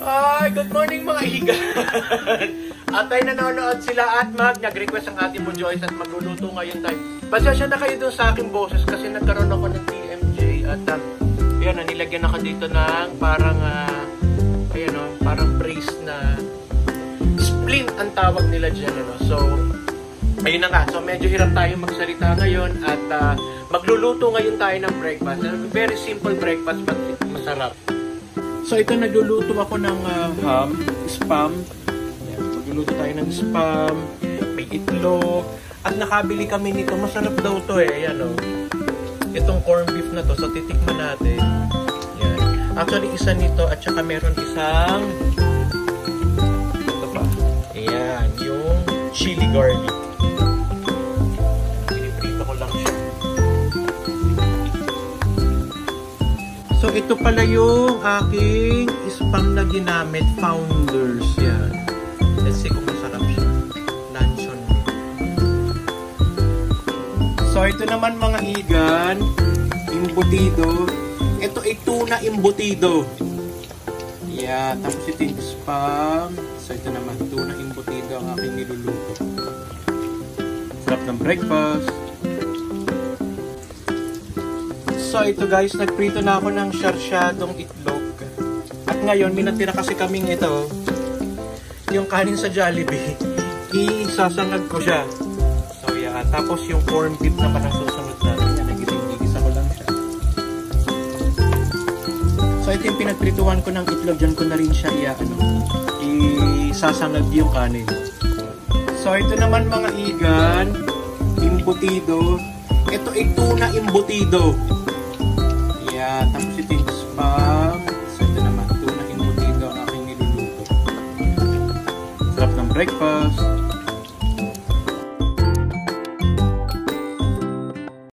Ay, good morning mga higan! At ay nanonood sila at nag-request ang ate mo Joyce at magluluto ngayon tayo. Pasensya na kayo dun sa aking boses kasi nagkaroon ako ng TMJ at ayan, nilagyan ako dito ng parang ayan, parang brace na splint ang tawag nila dyan. So, ayun na nga. So, medyo hirap tayo magsalita ngayon at magluluto ngayon tayo ng breakfast. Very simple breakfast but masarap. So, ito nagluluto ako ng ham, spam. Ayan, magluluto tayo ng spam, may itlog. At nakabili kami nito. Masarap daw to eh. Ayan o. Itong corned beef na to. So, titikman natin. Ayan. Actually, isa nito at saka meron isang ito pa. Ayan. Yung chili garlic. Piniprito ko lang siya. So, ito pala yung aking spam na ginamit. Founders. Yan. Let's see kung masarap siya. Luncheon. So, ito naman mga higan. Embutido. Ito ay tuna embutido. Yan. Tapos ito yung spam. So, ito naman. Tuna embutido ang aking niluluto. Sarap ng breakfast. So ito guys, nagprito na ako ng sarsyadong itlog. At ngayon, minatira kasi kaming ito, yung kanin sa Jollibee, isasangag ko siya. So yan, tapos yung corned beef naman ang susunod natin. Yan, nagigisa ko lang siya. So ito yung pinagprituhan ko ng itlog, dyan ko na rin siya isasangag yung kanin. So ito naman mga igan, embutido. Ito ay tuna embutido. Yan, tapos ito yung spam. So ito naman, tuna embutido ang aking niluluto. Sarap ng breakfast.